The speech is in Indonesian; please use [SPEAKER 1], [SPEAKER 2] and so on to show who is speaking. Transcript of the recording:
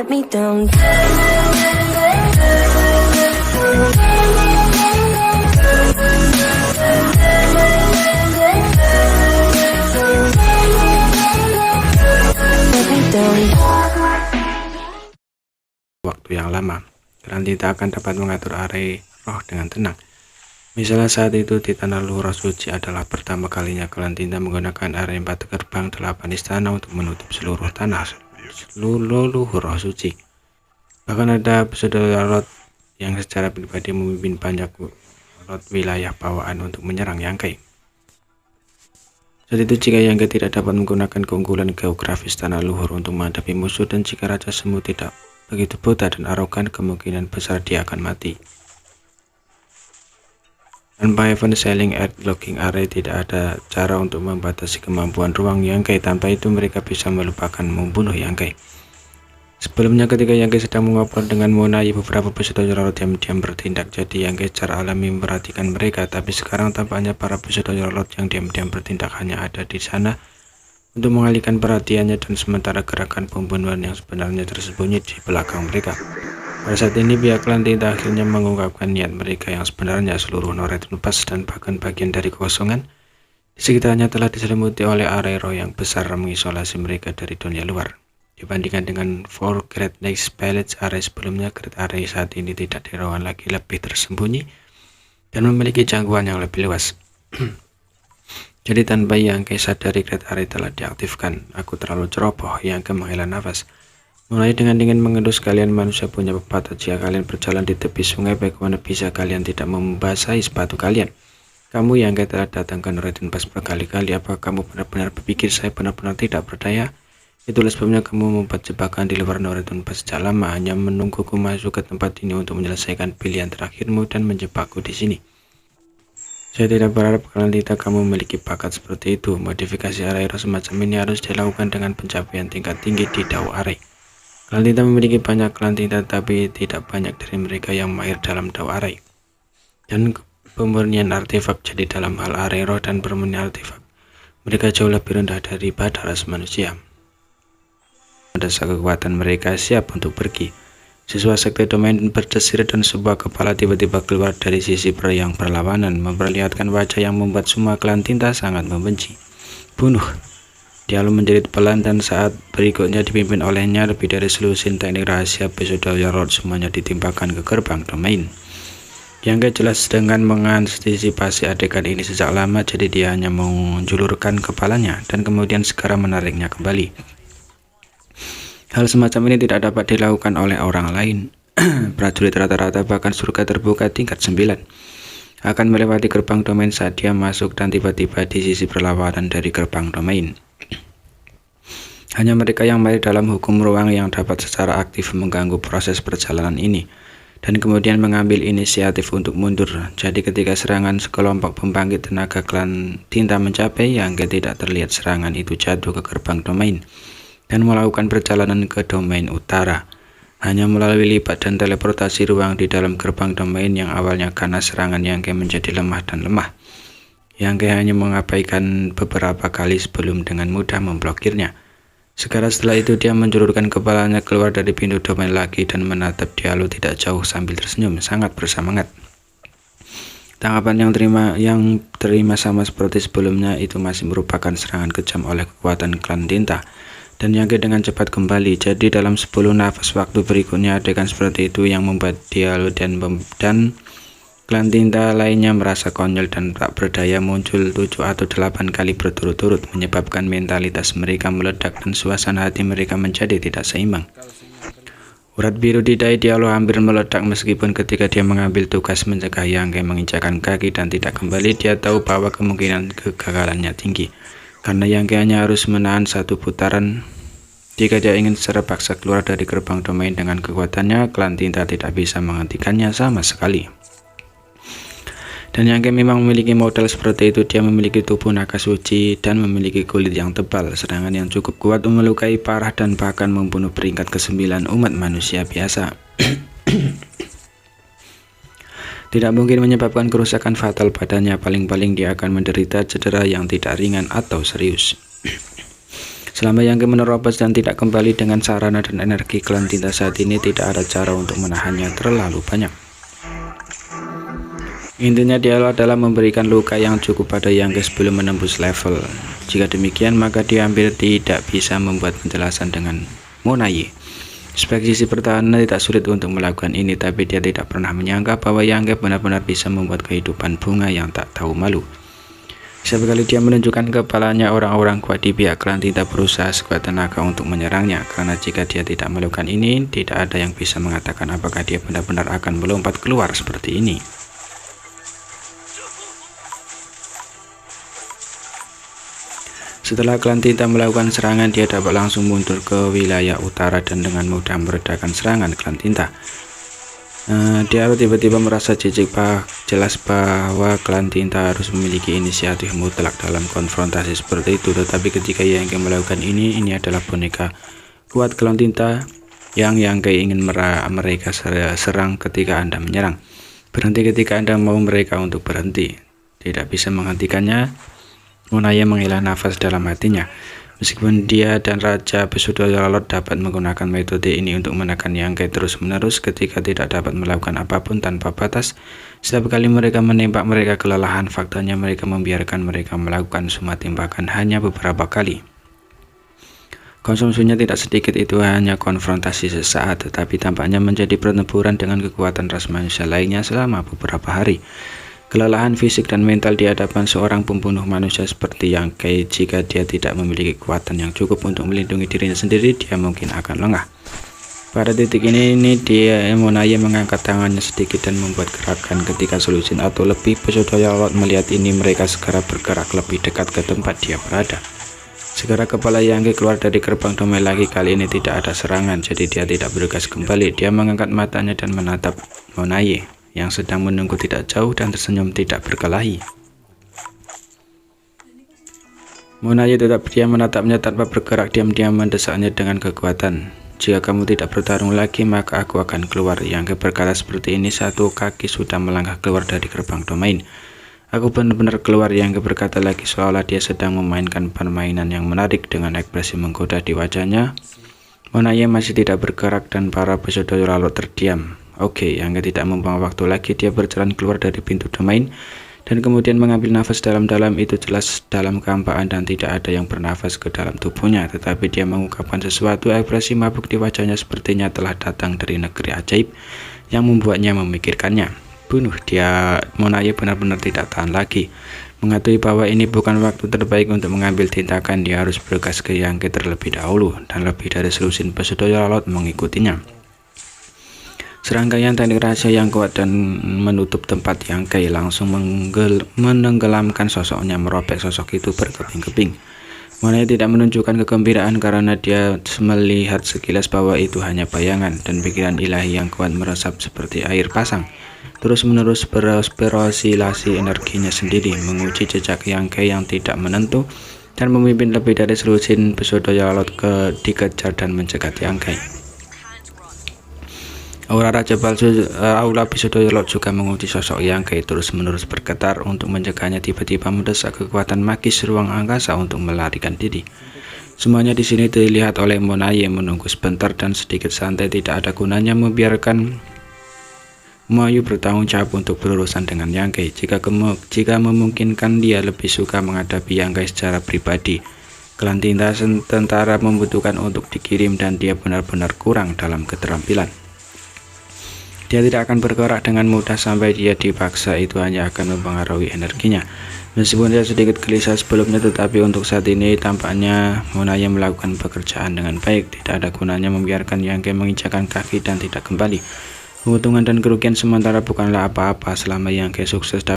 [SPEAKER 1] let me down. Let me down.
[SPEAKER 2] Waktu yang lama, Kalantinta akan dapat mengatur area roh dengan tenang. Misalnya saat itu di tanah luhur suci adalah pertama kalinya Kalantinta menggunakan area 4 gerbang 8 istana untuk menutup seluruh tanah luhur roh suci. Bahkan ada saudara Lot yang secara pribadi memimpin banyak Lot wilayah bawaan untuk menyerang Yangkei. Saat itu jika Yangkei tidak dapat menggunakan keunggulan geografis tanah luhur untuk menghadapi musuh, dan jika Raja Semu tidak begitu buta dan arogan, kemungkinan besar dia akan mati. Tanpa event sailing earth locking array, tidak ada cara untuk membatasi kemampuan ruang Yangkei. Tanpa itu mereka bisa melupakan membunuh Yangkei. Sebelumnya ketika Yangkei sedang mengobrol dengan Monai, beberapa peserta Jarot diam-diam bertindak. Jadi Yangkei secara alami memperhatikan mereka. Tapi sekarang tampaknya para peserta Jarot yang diam-diam bertindak hanya ada di sana untuk mengalihkan perhatiannya, dan sementara gerakan pembunuhan yang sebenarnya tersembunyi di belakang mereka. Pada saat ini pihak Kalantinta akhirnya mengungkapkan niat mereka yang sebenarnya. Seluruh Northern Pass dan bahkan bagian dari kekosongan di sekitarnya telah diselimuti oleh area roh yang besar mengisolasi mereka dari dunia luar. Dibandingkan dengan Four Great Lakes Palace, area sebelumnya, Great Area saat ini tidak dirawan lagi, lebih tersembunyi dan memiliki jangkauan yang lebih luas. Jadi tanpa Yangkei sadari, Great Area telah diaktifkan. Aku terlalu ceroboh. Yangkei menghela nafas. Mulai dengan dingin mengendus, kalian manusia punya pepatah, jika kalian berjalan di tepi sungai, bagaimana bisa kalian tidak membasahi sepatu kalian? Kamu Yangkei telah datang ke Northern Pass berkali-kali. Apakah kamu benar-benar berpikir saya benar-benar tidak berdaya? Itulah sebabnya kamu membuat jebakan di luar Northern Pass sejak lama, hanya menungguku masuk ke tempat ini untuk menyelesaikan pilihan terakhirmu dan menjebakku di sini. Saya tidak berharap Kalantinta kamu memiliki bakat seperti itu. Modifikasi area roh semacam ini harus dilakukan dengan pencapaian tingkat tinggi di Dao Area. Kalantinta memiliki banyak Kalantinta, tapi tidak banyak dari mereka yang mahir dalam Dao Area dan pemurnian artefak. Jadi dalam hal area roh dan pemurnian artefak, mereka jauh lebih rendah daripada ras manusia. Pada saat kekuatan mereka siap untuk pergi, siswa sekte domain berdesir dan sebuah kepala tiba-tiba keluar dari sisi yang berlawanan, memperlihatkan wajah yang membuat semua Kalantinta sangat membenci. Bunuh! Dia lalu menjerit pelan, dan saat berikutnya dipimpin olehnya lebih dari selusin teknik rahasia episode Yarod, semuanya ditimpakan ke gerbang domain. Yangkei jelas dengan mengantisipasi adegan ini sejak lama, jadi dia hanya menjulurkan kepalanya dan kemudian segera menariknya kembali. Hal semacam ini tidak dapat dilakukan oleh orang lain. Prajurit rata-rata, bahkan surga terbuka tingkat 9, akan melewati gerbang domain saat dia masuk dan tiba-tiba di sisi berlawanan dari gerbang domain. Hanya mereka yang mahir dalam hukum ruang yang dapat secara aktif mengganggu proses perjalanan ini dan kemudian mengambil inisiatif untuk mundur. Jadi ketika serangan sekelompok pembangkit tenaga Kalantinta mencapai, Yangkei tidak terlihat serangan itu jatuh ke gerbang domain dan melakukan perjalanan ke domain utara, hanya melalui lipat dan teleportasi ruang di dalam gerbang domain yang awalnya karena serangan Yangkei menjadi lemah dan lemah. Yangkei hanya mengabaikan beberapa kali sebelum dengan mudah memblokirnya. Sekarang setelah itu dia menjulurkan kepalanya keluar dari pintu domain lagi dan menatap Diallo tidak jauh sambil tersenyum sangat bersemangat. Tanggapan yang terima sama seperti sebelumnya, itu masih merupakan serangan kejam oleh kekuatan Kalantinta. Dan Yangkei dengan cepat kembali. Jadi dalam 10 nafas waktu berikutnya, adegan seperti itu yang membuat Diallo dan Kalantinta lainnya merasa konyol dan tak berdaya muncul 7 atau 8 kali berturut-turut, menyebabkan mentalitas mereka meledak dan suasana hati mereka menjadi tidak seimbang. Urat biru di dahi Diallo hampir meledak meskipun ketika dia mengambil tugas mencegah Yangkei menginjakkan kaki dan tidak kembali, dia tahu bahwa kemungkinan kegagalannya tinggi. Karena Yangkei hanya harus menahan satu putaran. Jika dia ingin secara paksa keluar dari gerbang domain dengan kekuatannya, Kalantinta tidak bisa menghentikannya sama sekali. Dan Yangkei memang memiliki modal seperti itu. Dia memiliki tubuh naga suci dan memiliki kulit yang tebal, serangan yang cukup kuat melukai parah dan bahkan membunuh peringkat ke-9 umat manusia biasa. Tidak mungkin menyebabkan kerusakan fatal padanya, paling-paling dia akan menderita cedera yang tidak ringan atau serius. Selama Yang menerobos dan tidak kembali dengan sarana dan energi klan tinta saat ini, tidak ada cara untuk menahannya terlalu banyak. Intinya dia adalah memberikan luka yang cukup pada Yang sebelum menembus level. Jika demikian, maka dia hampir tidak bisa membuat penjelasan dengan Monaye. Sebagai sisi pertahanan tidak sulit untuk melakukan ini, tapi dia tidak pernah menyangka bahwa Yang benar-benar bisa membuat kehidupan bunga yang tak tahu malu. Setiap kali dia menunjukkan kepalanya, orang-orang kuat di pihak klan tinta berusaha sekuat tenaga untuk menyerangnya, karena jika dia tidak melakukan ini, tidak ada yang bisa mengatakan apakah dia benar-benar akan melompat keluar seperti ini. Setelah klan tinta melakukan serangan, dia dapat langsung mundur ke wilayah utara dan dengan mudah meredakan serangan klan tinta. Dia tiba-tiba merasa jijik jelas bahwa klan tinta harus memiliki inisiatif mutlak dalam konfrontasi seperti itu, tetapi ketika Yang melakukan ini adalah boneka kuat klan tinta yang ingin mereka serang ketika Anda menyerang. Berhenti ketika Anda mau mereka untuk berhenti. Tidak bisa menghentikannya. Monaye menghela nafas dalam hatinya. Meskipun dia dan Raja Pesudayalot dapat menggunakan metode ini untuk menekan Yang terus-menerus ketika tidak dapat melakukan apapun tanpa batas, setiap kali mereka menembak mereka kelelahan. Faktanya mereka membiarkan mereka melakukan semua tembakan hanya beberapa kali. Konsumsinya tidak sedikit, itu hanya konfrontasi sesaat, tetapi tampaknya menjadi pertempuran dengan kekuatan ras manusia lainnya selama beberapa hari. Kelelahan fisik dan mental di hadapan seorang pembunuh manusia seperti Yang jika dia tidak memiliki kekuatan yang cukup untuk melindungi dirinya sendiri, dia mungkin akan lengah. Pada titik ini Monaye mengangkat tangannya sedikit dan membuat gerakan ketika Solusin atau lebih Pesudayalot melihat ini, mereka segera bergerak lebih dekat ke tempat dia berada. Segera kepala Yang keluar dari gerbang domain lagi. Kali ini tidak ada serangan, jadi dia tidak bergegas kembali. Dia mengangkat matanya dan menatap Monaye yang sedang menunggu tidak jauh dan tersenyum tidak berkelahi. Monaye tetap diam menatapnya tanpa bergerak. Diam-diam mendesaknya dengan kekuatan. Jika kamu tidak bertarung lagi, maka aku akan keluar. Yang berkata seperti ini, satu kaki sudah melangkah keluar dari gerbang domain. Aku benar-benar keluar, Yang berkata lagi, seolah dia sedang memainkan permainan yang menarik dengan ekspresi menggoda di wajahnya. Monaye masih tidak bergerak dan para Pesudayalot terdiam. Oke, Yang tidak membuang waktu lagi, dia berjalan keluar dari pintu domain dan kemudian mengambil nafas dalam-dalam. Itu jelas dalam kehampaan dan tidak ada yang bernafas ke dalam tubuhnya, tetapi dia mengungkapkan sesuatu. Ekspresi mabuk di wajahnya sepertinya telah datang dari negeri ajaib yang membuatnya memikirkannya. Bunuh dia. Monaye benar-benar tidak tahan lagi. Mengetahui bahwa ini bukan waktu terbaik untuk mengambil tindakan, dia harus bergegas ke Yang terlebih dahulu, dan lebih dari Solusin Pesudayalot mengikutinya. Serangkaian teknik rahasia yang kuat dan menutup tempat Yang langsung menenggelamkan sosoknya, merobek sosok itu berkeping-keping. Monaye tidak menunjukkan kegembiraan karena dia melihat sekilas bahwa itu hanya bayangan, dan pikiran ilahi yang kuat meresap seperti air pasang. Terus-menerus berosilasi energinya sendiri, menguji jejak Yang yang tidak menentu, dan memimpin lebih dari Solusin Pesudayalot dikejar dan mencegat Yang. Aura Raja Palsu Aula Pesudayalot juga menguji sosok Yang terus-menerus bergetar untuk mencegahnya tiba-tiba mendesak kekuatan magis ruang angkasa untuk melarikan diri. Semuanya di sini dilihat oleh Monaye, menunggu sebentar dan sedikit santai. Tidak ada gunanya membiarkan Monaye bertanggung jawab untuk berurusan dengan Yang. Jika memungkinkan, dia lebih suka menghadapi Yang secara pribadi. Klan tinta tentara membutuhkan untuk dikirim dan dia benar-benar kurang dalam keterampilan. Dia tidak akan bergerak dengan mudah sampai dia dipaksa, itu hanya akan mempengaruhi energinya. Meskipun dia sedikit gelisah sebelumnya, tetapi untuk saat ini tampaknya Monaye melakukan pekerjaan dengan baik. Tidak ada gunanya membiarkan Yang menginjakan kaki dan tidak kembali. Keuntungan dan kerugian sementara bukanlah apa-apa selama Yang sukses